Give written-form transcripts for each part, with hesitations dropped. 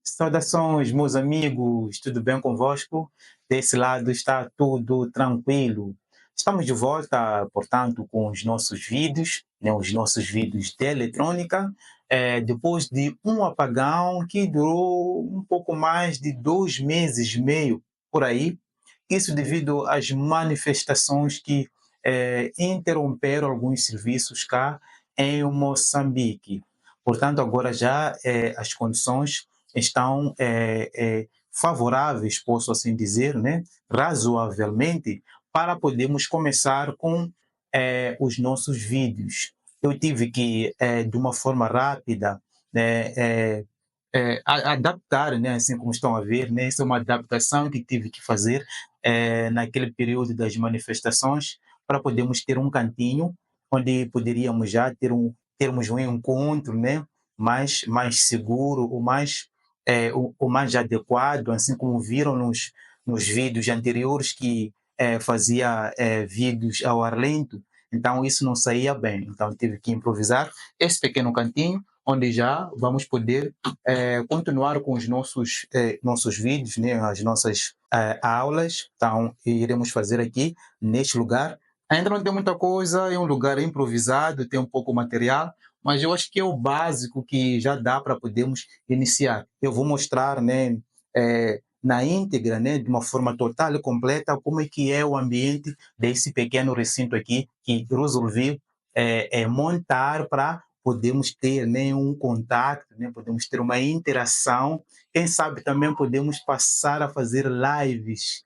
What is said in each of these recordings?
Saudações, meus amigos, tudo bem convosco? Desse lado está tudo tranquilo. Estamos de volta, portanto, com os nossos vídeos, né, os nossos vídeos de eletrônica, depois de um apagão que durou um pouco mais de 2 meses e meio por aí. Isso devido às manifestações que interromperam alguns serviços cá em Moçambique. Portanto, agora já as condições estão favoráveis, posso assim dizer, né, razoavelmente, para podermos começar com os nossos vídeos. Eu tive que, de uma forma rápida, né, adaptar, né, assim como estão a ver, né, essa é uma adaptação que tive que fazer naquele período das manifestações, para podermos ter um cantinho onde poderíamos já termos um encontro, né, mais seguro, o mais adequado, assim como viram nos vídeos anteriores que fazia vídeos ao ar lento, então isso não saía bem. Então tive que improvisar esse pequeno cantinho, onde já vamos poder continuar com os nossos vídeos, né, as nossas aulas. Então iremos fazer aqui neste lugar. Ainda não tem muita coisa, é um lugar improvisado, tem um pouco material, mas eu acho que é o básico que já dá para podermos iniciar. Eu vou mostrar, né, na íntegra, né, de uma forma total e completa, como é que é o ambiente desse pequeno recinto aqui que resolvi montar para podermos ter, né, um contato, né, podemos ter uma interação. Quem sabe também podemos passar a fazer lives.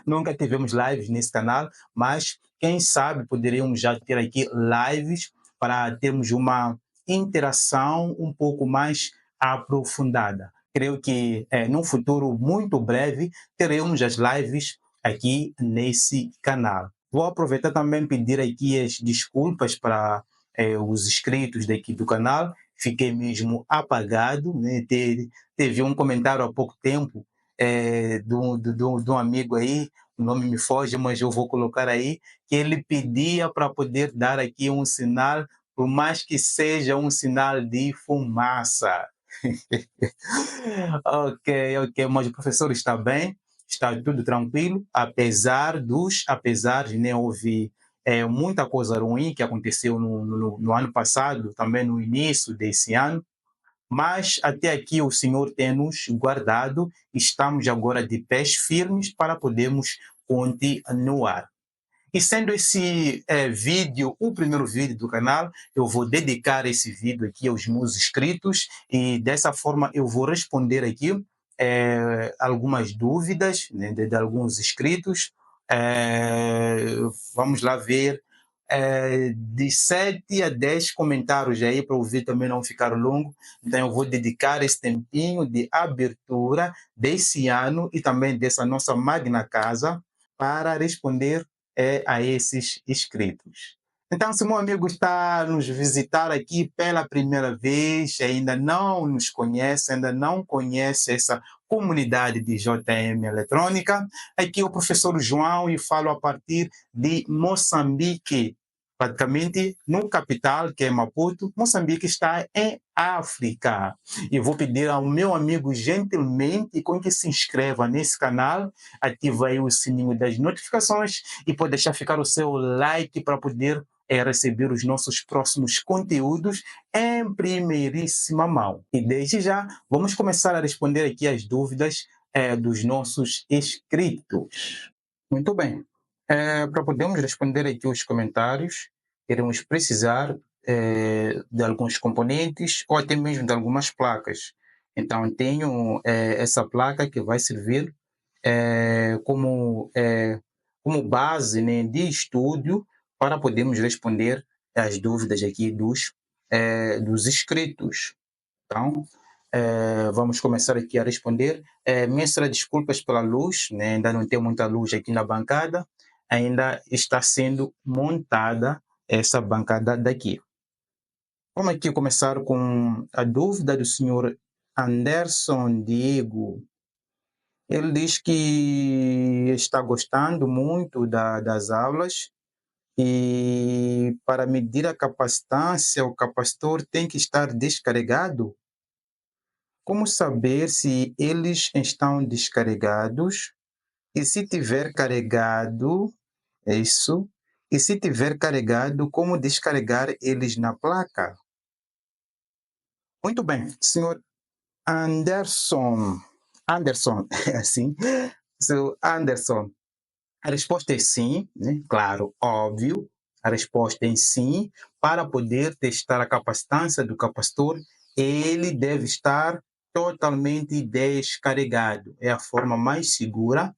Nunca tivemos lives nesse canal, mas quem sabe poderíamos já ter aqui lives para termos uma interação um pouco mais aprofundada. Creio que num futuro muito breve teremos as lives aqui nesse canal. Vou aproveitar também pedir aqui as desculpas para os inscritos daqui do canal. Fiquei mesmo apagado, né? Teve um comentário há pouco tempo de um amigo aí, o nome me foge, mas eu vou colocar aí, que ele pedia para poder dar aqui um sinal, por mais que seja um sinal de fumaça. Ok, mas o professor está bem, está tudo tranquilo, apesar de né, houve muita coisa ruim que aconteceu no ano passado, também no início desse ano, mas até aqui o Senhor tem nos guardado, estamos agora de pés firmes para podermos continuar. E sendo esse vídeo o primeiro vídeo do canal, eu vou dedicar esse vídeo aqui aos meus inscritos e dessa forma eu vou responder aqui algumas dúvidas, né, de alguns inscritos. Vamos lá ver de 7 a 10 comentários aí para o vídeo também não ficar longo. Então eu vou dedicar esse tempinho de abertura desse ano e também dessa nossa magna casa para responder a esses inscritos. Então, se o meu amigo está a nos visitar aqui pela primeira vez, ainda não nos conhece, ainda não conhece essa comunidade de JM Eletrônica, aqui é o professor João e falo a partir de Moçambique, praticamente no capital, que é Maputo. Moçambique está em África. E vou pedir ao meu amigo gentilmente com que se inscreva nesse canal, ative aí o sininho das notificações e pode deixar ficar o seu like para poder receber os nossos próximos conteúdos em primeiríssima mão. E desde já, vamos começar a responder aqui as dúvidas dos nossos inscritos. Muito bem. Para podermos responder aqui os comentários, iremos precisar de alguns componentes ou até mesmo de algumas placas. Então, tenho essa placa que vai servir como base, né, de estudo para podermos responder as dúvidas aqui dos inscritos. Então, vamos começar aqui a responder. Mestra, desculpas pela luz, né? Ainda não tem muita luz aqui na bancada, ainda está sendo montada essa bancada daqui. Vamos aqui começar com a dúvida do senhor Anderson Diego. Ele diz que está gostando muito das aulas e para medir a capacitância, o capacitor tem que estar descarregado. como saber se eles estão descarregados e se tiver carregado, é isso, e se tiver carregado, como descarregar eles na placa? Muito bem, senhor Anderson. Anderson, é assim? Senhor Anderson, a resposta é sim, né? Claro, óbvio. A resposta é sim. Para poder testar a capacitância do capacitor, ele deve estar totalmente descarregado. É a forma mais segura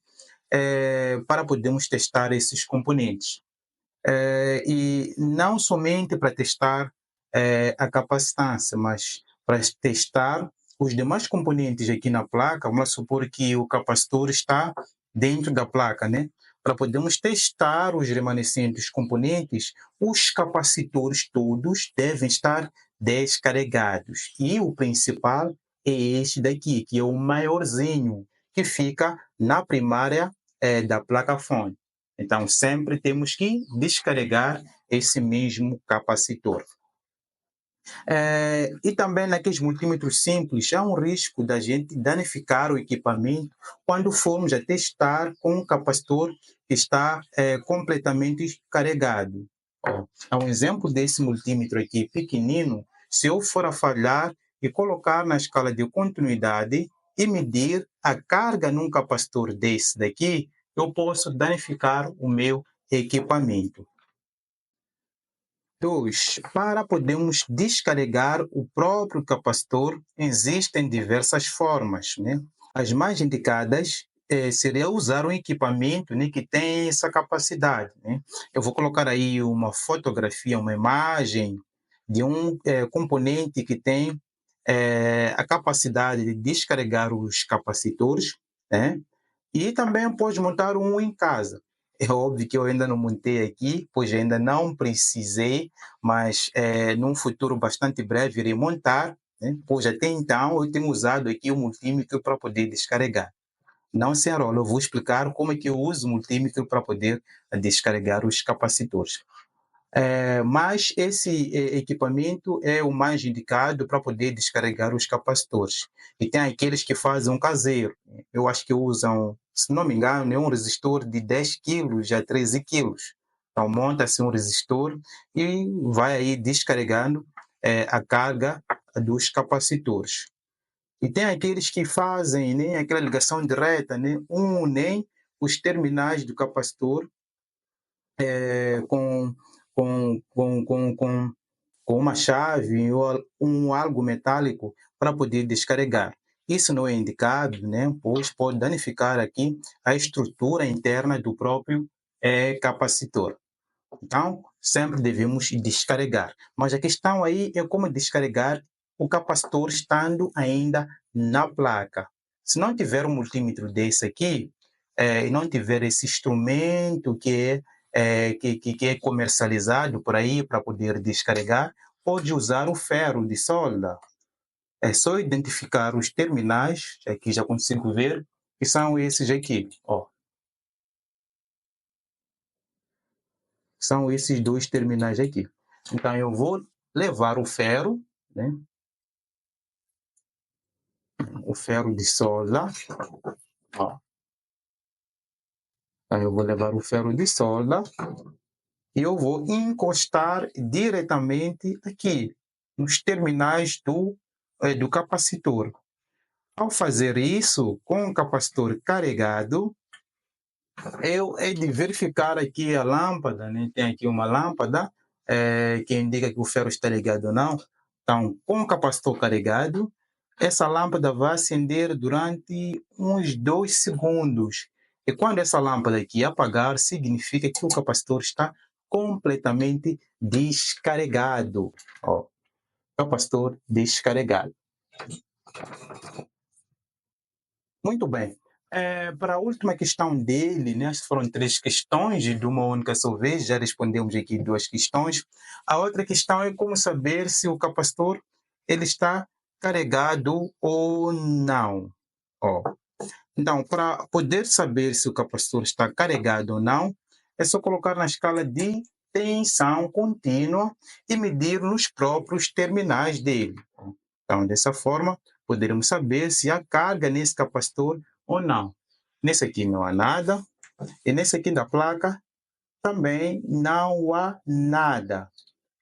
para podermos testar esses componentes. E não somente para testar a capacitância, mas para testar os demais componentes aqui na placa. Vamos supor que o capacitor está dentro da placa, né? Para podermos testar os remanescentes componentes, os capacitores todos devem estar descarregados. E o principal é este daqui, que é o maiorzinho, que fica na primária da placa-fone. Então, sempre temos que descarregar esse mesmo capacitor. E também naqueles multímetros simples, há um risco da gente danificar o equipamento quando formos a testar com um capacitor que está completamente carregado. É um exemplo desse multímetro aqui pequenino. Se eu for a falhar e colocar na escala de continuidade e medir a carga num capacitor desse daqui, eu posso danificar o meu equipamento. 2. Para podermos descarregar o próprio capacitor, existem diversas formas, né? As mais indicadas seria usar um equipamento, né, que tem essa capacidade, né? Eu vou colocar aí uma fotografia, uma imagem de um componente que tem a capacidade de descarregar os capacitores, né? E também pode montar um em casa. É óbvio que eu ainda não montei aqui, pois ainda não precisei, mas num futuro bastante breve irei montar, né? Pois até então eu tenho usado aqui o multímetro para poder descarregar. Não sem rola, eu vou explicar como é que eu uso o multímetro para poder descarregar os capacitores. Mas esse equipamento é o mais indicado para poder descarregar os capacitores. E tem aqueles que fazem um caseiro. Eu acho que usam, se não me engano, é um resistor de 10 quilos a 13 quilos. Então, monta-se um resistor e vai aí descarregando a carga dos capacitores. E tem aqueles que fazem né, aquela ligação direta, né, unem os terminais do capacitor com, com uma chave ou algo metálico para poder descarregar. Isso não é indicado, né? Pois pode danificar aqui a estrutura interna do próprio capacitor. Então, sempre devemos descarregar. Mas a questão aí é como descarregar o capacitor estando ainda na placa. Se não tiver um multímetro desse aqui, e não tiver esse instrumento que é comercializado por aí para poder descarregar, pode usar o ferro de solda. É só identificar os terminais, aqui já consigo ver, que são esses aqui. Ó. São esses dois terminais aqui. Então, eu vou levar o ferro, né? O ferro de solda. Ó. Então, eu vou levar o ferro de solda e eu vou encostar diretamente aqui, nos terminais do capacitor. Ao fazer isso, com o capacitor carregado, eu hei de verificar aqui a lâmpada, né? Tem aqui uma lâmpada que indica que o ferro está ligado ou não. Então, com o capacitor carregado, essa lâmpada vai acender durante uns 2 segundos. E quando essa lâmpada aqui apagar, significa que o capacitor está completamente descarregado. Ó, capacitor descarregado. Muito bem. Para a última questão dele, né, foram 3 questões de uma única só vez, já respondemos aqui 2 questões. A outra questão é como saber se o capacitor ele está carregado ou não. Ó, então, para poder saber se o capacitor está carregado ou não, é só colocar na escala de tensão contínua e medir nos próprios terminais dele. Então, dessa forma, poderemos saber se há carga nesse capacitor ou não. Nesse aqui não há nada, e nesse aqui da placa também não há nada.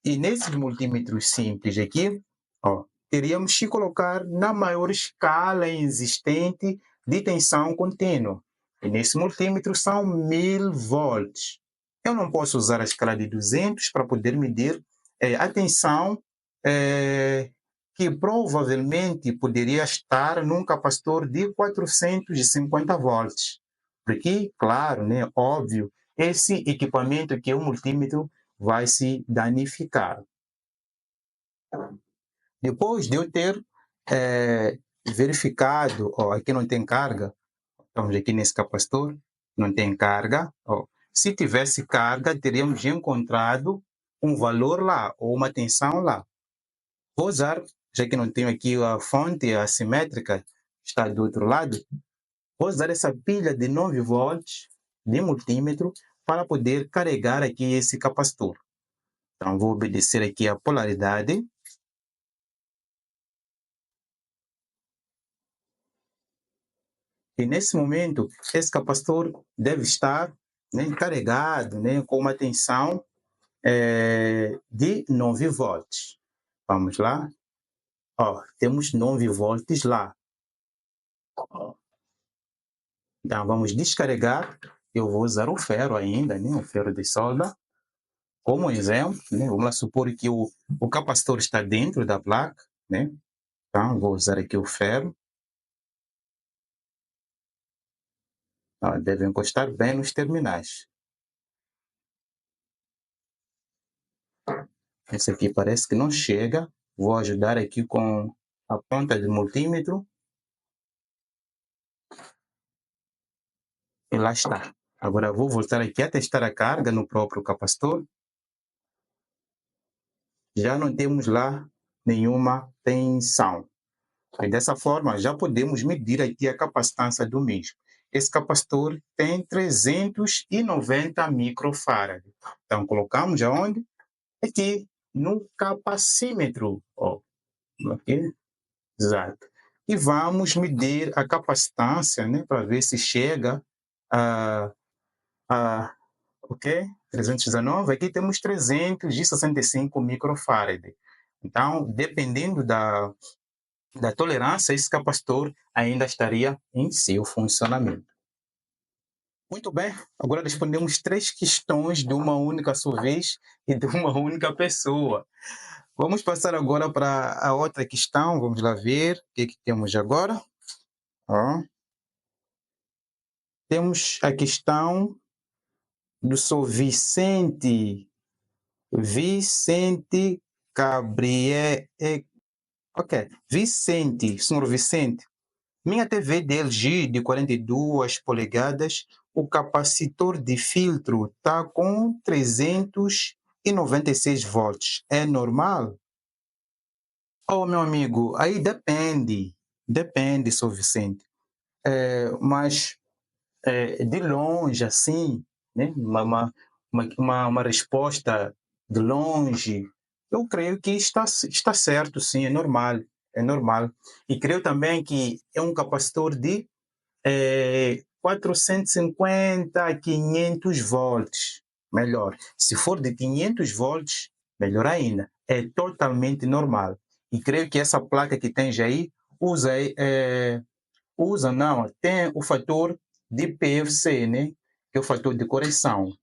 E nesses multímetros simples aqui, ó, teríamos que colocar na maior escala existente de tensão contínua. E nesse multímetro são 1000 volts. Eu não posso usar a escala de 200 para poder medir a tensão que provavelmente poderia estar num capacitor de 450 volts. Porque, claro, né, óbvio, esse equipamento que é o multímetro vai se danificar. Depois de eu ter verificado, ó, aqui não tem carga, estamos aqui nesse capacitor, não tem carga. Ó. Se tivesse carga, teríamos encontrado um valor lá, ou uma tensão lá. Vou usar, já que não tenho aqui a fonte assimétrica, está do outro lado, vou usar essa pilha de 9 volts de multímetro para poder carregar aqui esse capacitor. Então, vou obedecer aqui a polaridade. E nesse momento, esse capacitor deve estar, né, carregado, né, com uma tensão de 9 volts. Vamos lá. Ó, temos 9 volts lá. Então, vamos descarregar. Eu vou usar o ferro ainda, né, o ferro de solda. Como exemplo, né, vamos lá supor que o capacitor está dentro da placa, né? Então, vou usar aqui o ferro. Deve encostar bem nos terminais. Esse aqui parece que não chega. Vou ajudar aqui com a ponta de multímetro. E lá está. Agora vou voltar aqui a testar a carga no próprio capacitor. Já não temos lá nenhuma tensão. E dessa forma, já podemos medir aqui a capacitância do mesmo. Esse capacitor tem 390 microfarad. Então, colocamos aonde? Aqui no capacímetro. Ó, aqui. Exato. E vamos medir a capacitância, né, para ver se chega a ok? 319, aqui temos 365 microfarad. Então, dependendo da tolerância, esse capacitor ainda estaria em seu funcionamento. Muito bem, agora respondemos 3 questões de uma única sua vez e de uma única pessoa. Vamos passar agora para a outra questão, vamos lá ver o que temos agora. Ó. Temos a questão do Sr. Vicente Gabriel. Ok, Vicente, Sr. Vicente. Minha TV de LG de 42 polegadas, o capacitor de filtro está com 396 volts. É normal? Oh, meu amigo, aí depende. Depende, Sr. Vicente. Mas de longe, assim, né? Uma resposta de longe, eu creio que está certo, sim, é normal, é normal. E creio também que é um capacitor de 450 a 500 volts, melhor. Se for de 500 volts, melhor ainda, é totalmente normal. E creio que essa placa que tens aí tem o fator de PFC, né? Que é o fator de correção.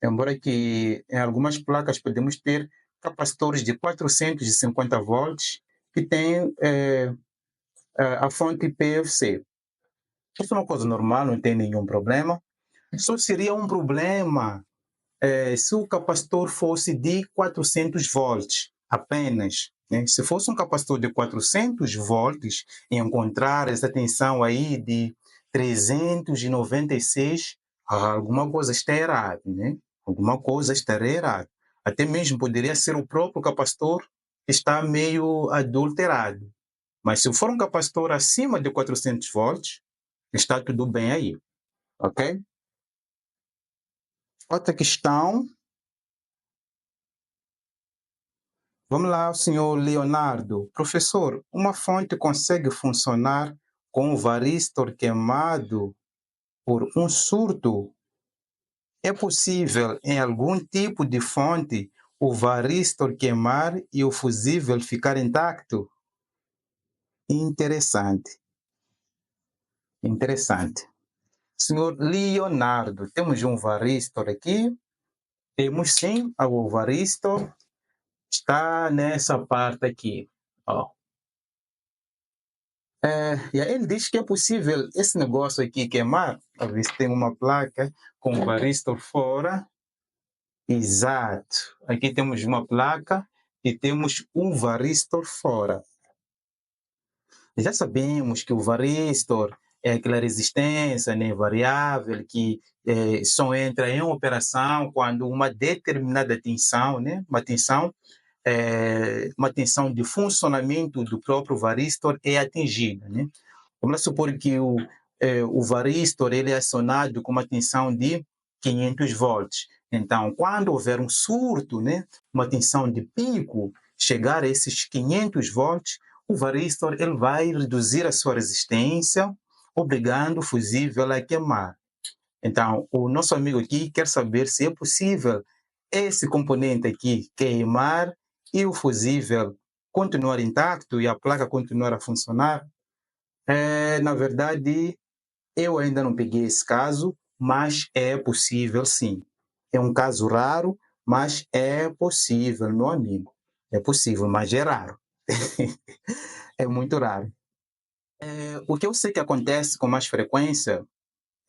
Embora que em algumas placas podemos ter capacitores de 450 volts que tem a fonte PFC. Isso é uma coisa normal, não tem nenhum problema. Só seria um problema se o capacitor fosse de 400 volts apenas. Né? Se fosse um capacitor de 400 volts e encontrar essa tensão aí de 396, alguma coisa está errada. Né? Alguma coisa estaria errada. Até mesmo poderia ser o próprio capacitor que está meio adulterado. Mas se for um capacitor acima de 400 volts, está tudo bem aí. Ok? Outra questão. Vamos lá, senhor Leonardo. Professor, uma fonte consegue funcionar com o varístor queimado por um surto? É possível, em algum tipo de fonte, o varístor queimar e o fusível ficar intacto? Interessante, interessante. Senhor Leonardo, temos um varístor aqui? Temos sim, o varístor está nessa parte aqui. Ó. E aí ele diz que é possível esse negócio aqui queimar. A ver se tem uma placa com o varístor fora. Exato. Aqui temos uma placa e temos um varístor fora. Já sabemos que o varístor é aquela resistência, né, variável que só entra em operação quando uma determinada tensão, né, uma tensão de funcionamento do próprio varístor é atingida. Né? Vamos supor que o varístor ele é acionado com uma tensão de 500 volts. Então, quando houver um surto, né, uma tensão de pico, chegar a esses 500 volts, o varístor ele vai reduzir a sua resistência, obrigando o fusível a queimar. Então, o nosso amigo aqui quer saber se é possível esse componente aqui queimar e o fusível continuar intacto e a placa continuar a funcionar. Na verdade, eu ainda não peguei esse caso, mas é possível sim. É um caso raro, mas é possível, meu amigo. É possível, mas é raro. É muito raro. O que eu sei que acontece com mais frequência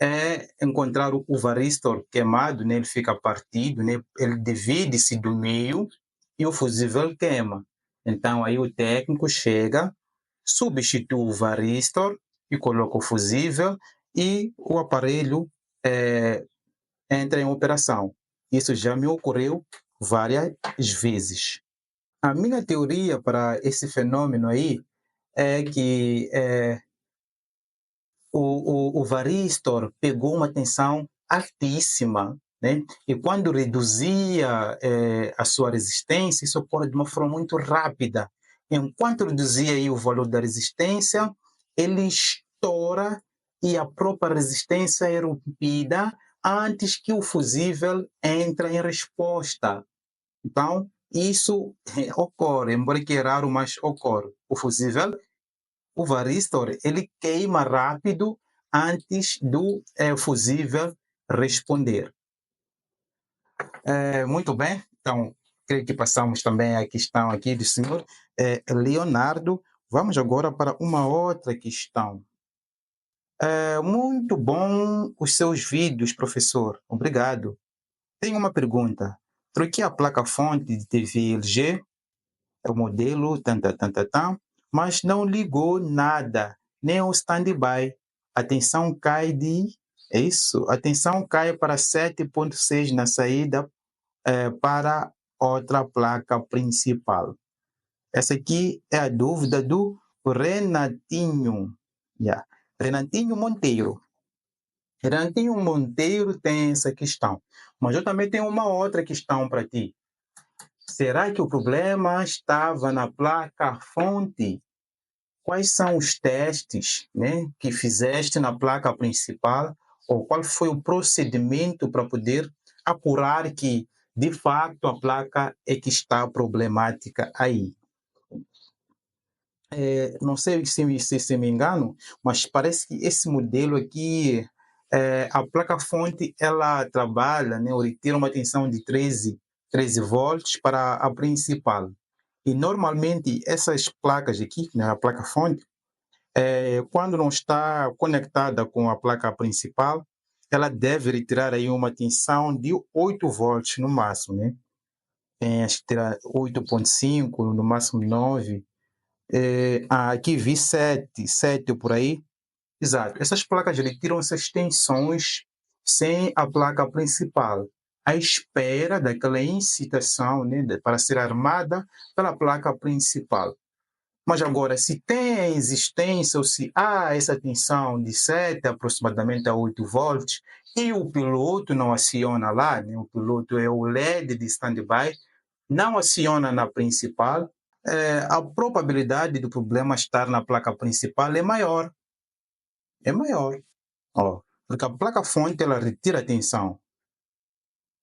é encontrar o varístor queimado, né? Ele fica partido, né? Ele divide-se do meio e o fusível queima. Então, aí o técnico chega, substitui o varístor e coloca o fusível e o aparelho entra em operação. Isso já me ocorreu várias vezes. A minha teoria para esse fenômeno aí é que o varístor pegou uma tensão altíssima, né? E quando reduzia a sua resistência, isso ocorre de uma forma muito rápida. Enquanto reduzia aí o valor da resistência, ele estoura e a própria resistência é rompida antes que o fusível entre em resposta. Então, isso ocorre, embora que é raro, mas ocorre. O fusível, o varístor, ele queima rápido antes do fusível responder. Muito bem, então, creio que passamos também a questão aqui do senhor Leonardo. Vamos agora para uma outra questão. Muito bom os seus vídeos, professor. Obrigado. Tenho uma pergunta. Troquei a placa-fonte de TV LG, é o modelo, mas não ligou nada, nem o standby. A tensão cai de. É isso? A tensão cai para 7,6 na saída para outra placa principal. Essa aqui é a dúvida do Renatinho. Yeah. Renatinho Monteiro. Renatinho Monteiro tem essa questão. Mas eu também tenho uma outra questão para ti. Será que o problema estava na placa-fonte? Quais são os testes, né, que fizeste na placa principal? Ou qual foi o procedimento para poder apurar que, de fato, a placa é que está problemática aí? Não sei se me engano, mas parece que esse modelo aqui, a placa-fonte, ela trabalha, né, ou retira uma tensão de 13 volts para a principal. E normalmente essas placas aqui, né, a placa-fonte, quando não está conectada com a placa principal, ela deve retirar aí uma tensão de 8 volts no máximo, né? Acho que terá 8,5, no máximo 9. Aqui vi 7 por aí. Exato. Essas placas retiram essas tensões sem a placa principal, à espera daquela incitação, né, para ser armada pela placa principal. Mas agora, se tem a existência ou se há essa tensão de 7 aproximadamente a 8 volts e o piloto não aciona lá, né? O piloto é o LED de standby, não aciona na principal, a probabilidade do problema estar na placa principal é maior. É maior. Ó, porque a placa-fonte ela retira a tensão.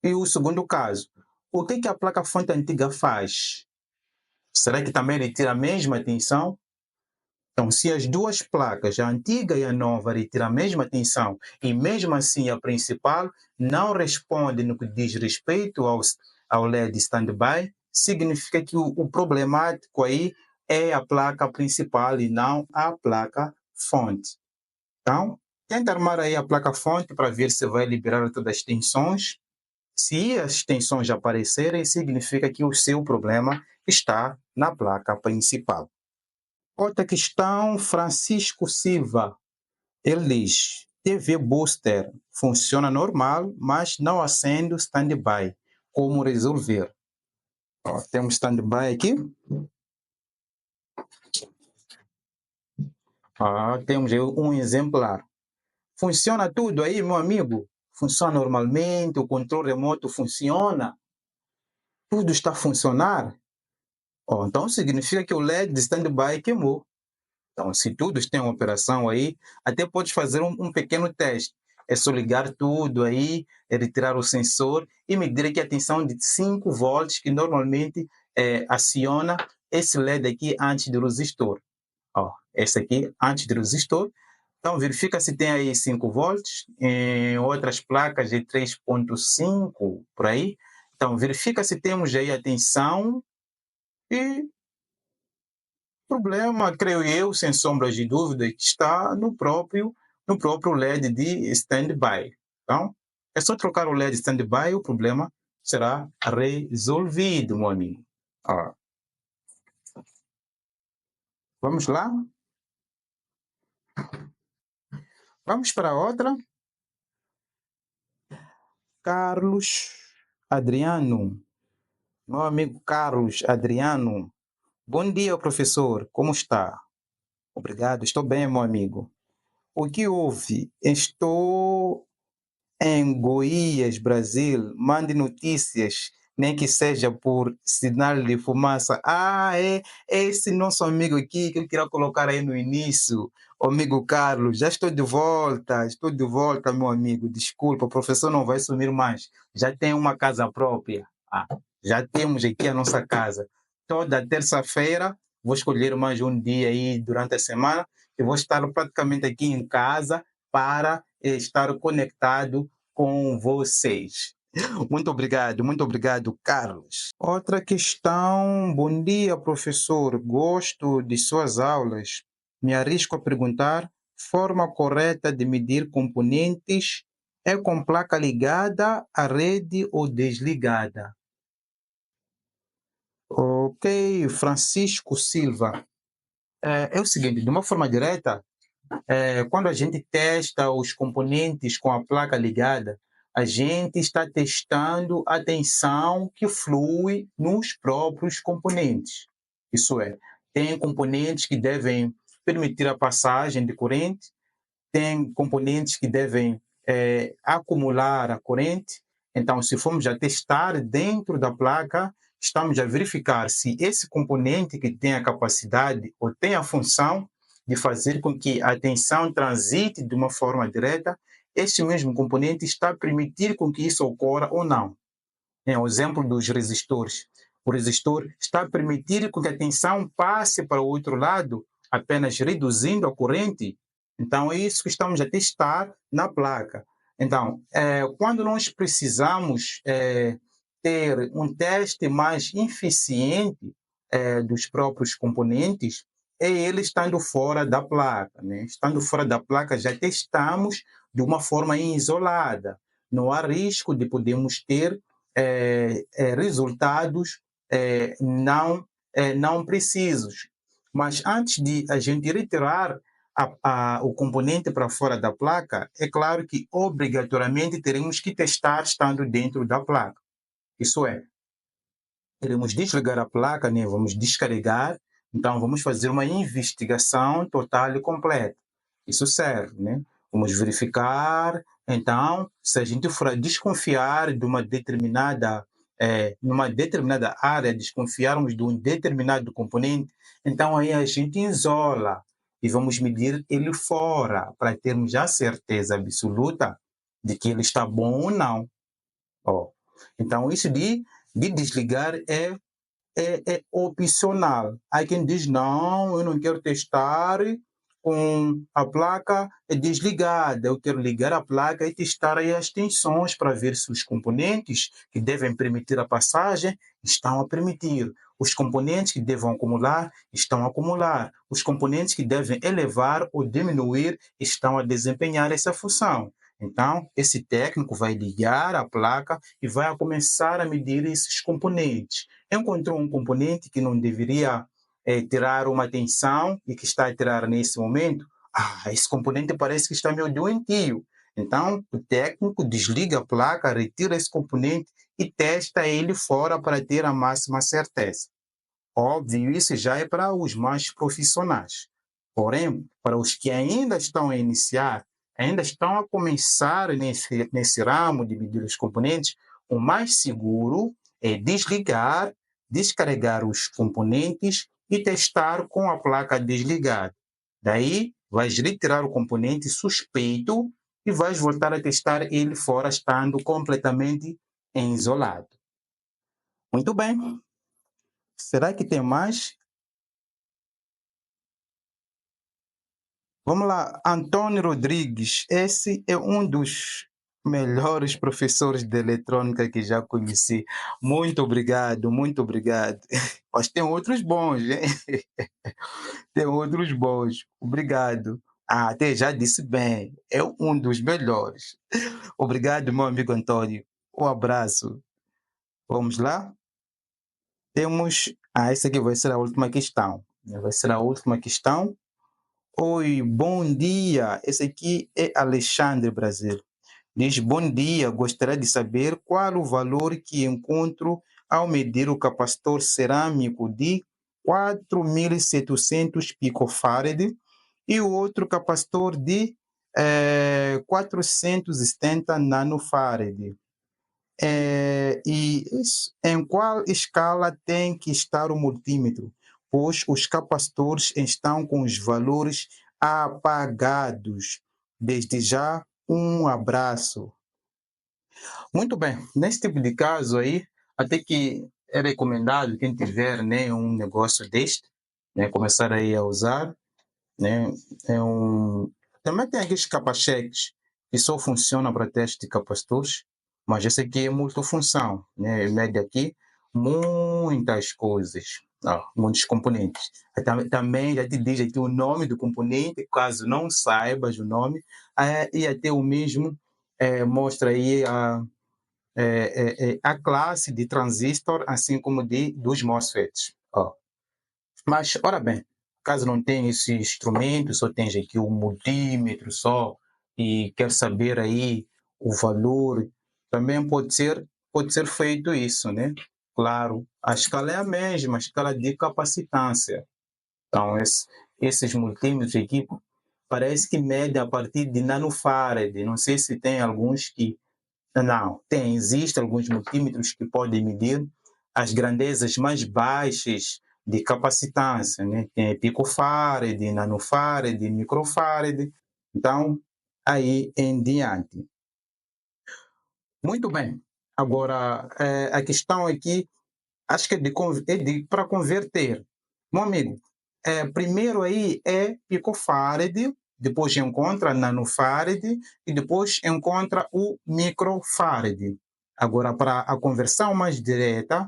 E o segundo caso, o que a placa-fonte antiga faz? Será que também retira a mesma tensão? Então, se as duas placas, a antiga e a nova, retiram a mesma tensão e mesmo assim a principal não responde no que diz respeito ao LED standby, significa que o problemático aí é a placa principal e não a placa fonte. Então, tenta armar aí a placa fonte para ver se vai liberar todas as tensões. Se as tensões aparecerem, significa que o seu problema está na placa principal. Outra questão, Francisco Silva. Ele diz: TV Booster funciona normal, mas não acende o standby. Como resolver? Ó, temos standby aqui. Temos um exemplar. Funciona tudo aí, meu amigo? Funciona normalmente? O controle remoto funciona? Tudo está a funcionar? Então significa que o LED de standby queimou. Então, se todos têm uma operação aí, até pode fazer um pequeno teste. É só ligar tudo aí, retirar o sensor e medir aqui a tensão de 5 volts, que normalmente aciona esse LED aqui antes do resistor. Esse aqui antes do resistor. Então, verifica se tem aí 5 volts, em outras placas de 3,5 por aí. Então, verifica se temos aí a tensão e problema, creio eu, sem sombras de dúvida, que está no próprio LED de standby. Então, é só trocar o LED standby e o problema será resolvido, meu amigo. Vamos lá? Vamos para outra. Carlos Adriano. Meu amigo Carlos Adriano. Bom dia, professor. Como está? Obrigado. Estou bem, meu amigo. O que houve? Estou em Goiás, Brasil. Mande notícias, nem que seja por sinal de fumaça. É esse nosso amigo aqui que eu queria colocar aí no início. O amigo Carlos, já estou de volta, meu amigo. Desculpa, o professor não vai sumir mais. Já tem uma casa própria. Já temos aqui a nossa casa. Toda terça-feira vou escolher mais um dia aí durante a semana e vou estar praticamente aqui em casa para estar conectado com vocês. Muito obrigado, Carlos. Outra questão. Bom dia, professor. Gosto de suas aulas. Me arrisco a perguntar: forma correta de medir componentes é com placa ligada à rede ou desligada? Ok, Francisco Silva. É o seguinte, de uma forma direta, quando a gente testa os componentes com a placa ligada, a gente está testando a tensão que flui nos próprios componentes. Isso é, tem componentes que devem permitir a passagem de corrente, tem componentes que devem acumular a corrente. Então, se formos a testar dentro da placa, estamos a verificar se esse componente que tem a capacidade ou tem a função de fazer com que a tensão transite de uma forma direta, este mesmo componente está a permitir com que isso ocorra ou não. O exemplo dos resistores. O resistor está a permitir que a tensão passe para o outro lado, apenas reduzindo a corrente. Então, é isso que estamos a testar na placa. Então, quando nós precisamos ter um teste mais eficiente dos próprios componentes, é ele estando fora da placa. Né? Estando fora da placa, já testamos de uma forma isolada. Não há risco de podermos ter resultados não precisos. Mas antes de a gente retirar o componente para fora da placa, é claro que obrigatoriamente teremos que testar estando dentro da placa. Isso é, iremos desligar a placa, né? Vamos descarregar, então vamos fazer uma investigação total e completa. Isso serve, né? Vamos verificar, então, se a gente for a desconfiar de uma determinada numa determinada área, desconfiarmos de um determinado componente, então aí a gente isola e vamos medir ele fora para termos a certeza absoluta de que ele está bom ou não. Ó, então, isso de desligar é opcional. Há quem diz, não, eu não quero testar com a placa desligada, eu quero ligar a placa e testar aí as tensões para ver se os componentes que devem permitir a passagem estão a permitir. Os componentes que devem acumular estão a acumular. Os componentes que devem elevar ou diminuir estão a desempenhar essa função. Então, esse técnico vai ligar a placa e vai começar a medir esses componentes. Encontrou um componente que não deveria tirar uma tensão e que está a tirar nesse momento, esse componente parece que está meio doentio. Então, o técnico desliga a placa, retira esse componente e testa ele fora para ter a máxima certeza. Óbvio, isso já é para os mais profissionais. Porém, para os que ainda estão a iniciar, ainda estão a começar nesse ramo de medir os componentes, o mais seguro é desligar, descarregar os componentes e testar com a placa desligada. Daí, vais retirar o componente suspeito e vais voltar a testar ele fora, estando completamente isolado. Muito bem. Será que tem mais? Vamos lá, Antônio Rodrigues. Esse é um dos melhores professores de eletrônica que já conheci. Muito obrigado, muito obrigado. Mas tem outros bons, hein? Tem outros bons. Obrigado. Até já disse bem, é um dos melhores. Obrigado, meu amigo Antônio. Um abraço. Vamos lá? Temos. Essa aqui vai ser a última questão. Vai ser a última questão. Oi, bom dia. Esse aqui é Alexandre Brasil. Diz, bom dia, gostaria de saber qual o valor que encontro ao medir o capacitor cerâmico de 4.700 picofarad e o outro capacitor de 470 nanofarad. Em qual escala tem que estar o multímetro? Pois os capacitores estão com os valores apagados. Desde já, um abraço. Muito bem, nesse tipo de caso aí, até que é recomendado quem tiver, né, um negócio deste, né, começar aí a usar, né, também tem aqueles capacheques que só funcionam para teste de capacitores, mas esse aqui é multifunção, né, mede aqui muitas coisas, muitos componentes. Também já te diz aqui o nome do componente, caso não saibas o nome, e até o mesmo mostra aí a classe de transistor, assim como dos MOSFETs. Mas, ora bem, caso não tenha esse instrumento, só tenha aqui um multímetro só e quer saber aí o valor, também pode ser feito isso, né? Claro, a escala é a mesma, a escala de capacitância. Então, esses multímetros aqui parece que medem a partir de nanofarad. Não sei se tem alguns que não, existem alguns multímetros que podem medir as grandezas mais baixas de capacitância, né? Tem picofarad, nanofarad, microfarad. Então, aí em diante. Muito bem. Agora, a questão aqui, acho que é para converter. Meu amigo, primeiro aí é picofarad, depois encontra nanofarad e depois encontra o microfarad. Agora, para a conversão mais direta,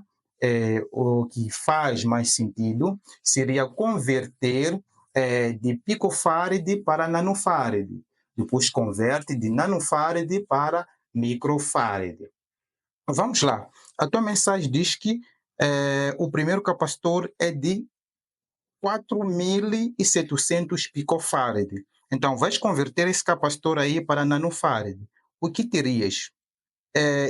o que faz mais sentido seria converter de picofarad para nanofarad. Depois converte de nanofarad para microfarad. Vamos lá. A tua mensagem diz que o primeiro capacitor é de 4.700 picofarad. Então, vais converter esse capacitor aí para nanofarad. O que terias?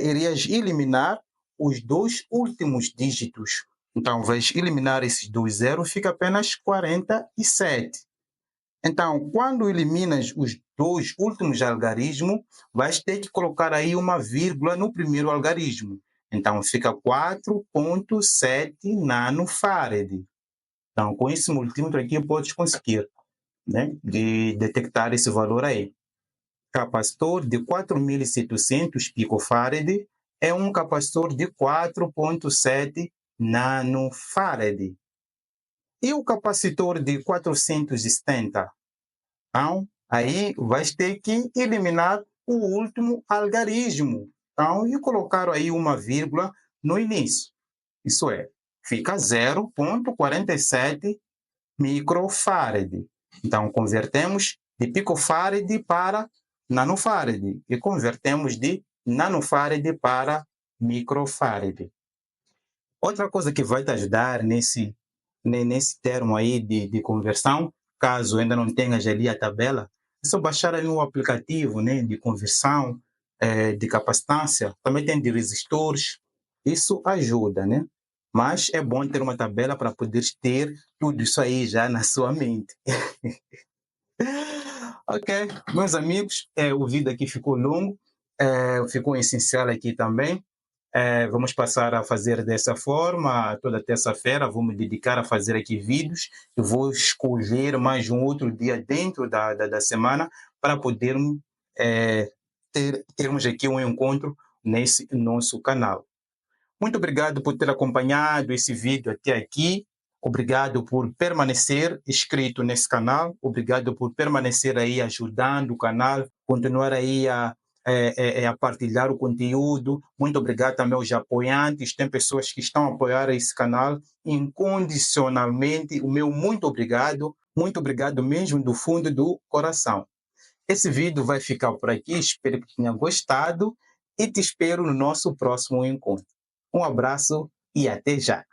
Irias eliminar os dois últimos dígitos. Então, vais eliminar esses dois zeros, fica apenas 47. Então, quando eliminas os dois últimos algarismos, vais ter que colocar aí uma vírgula no primeiro algarismo. Então, fica 4,7 nanofarad. Então, com esse multímetro aqui, podes conseguir, né, de detectar esse valor aí. Capacitor de 4.700 picofarad é um capacitor de 4,7 nanofarad. E o capacitor de 470? Então, aí vais ter que eliminar o último algarismo. Então, e colocar aí uma vírgula no início. Isso é, fica 0,47 microfarad. Então, convertemos de picofarad para nanofarad e convertemos de nanofarad para microfarad. Outra coisa que vai te ajudar nesse termo aí de conversão, caso ainda não tenhas ali a tabela, é só baixar ali um aplicativo, né, de conversão, de capacitância, também tem de resistores, isso ajuda, né? Mas é bom ter uma tabela para poderes ter tudo isso aí já na sua mente. Ok, meus amigos, o vídeo aqui ficou longo, ficou essencial aqui também. Vamos passar a fazer dessa forma, toda terça-feira vou me dedicar a fazer aqui vídeos, eu vou escolher mais um outro dia dentro da semana para podermos termos aqui um encontro nesse nosso canal. Muito obrigado por ter acompanhado esse vídeo até aqui. Obrigado por permanecer inscrito nesse canal. Obrigado por permanecer aí ajudando o canal, continuar aí a partilhar o conteúdo. Muito obrigado também aos apoiantes. Tem pessoas que estão a apoiar esse canal incondicionalmente. O meu muito obrigado mesmo do fundo do coração. Esse vídeo vai ficar por aqui. Espero que tenha gostado e te espero no nosso próximo encontro. Um abraço e até já!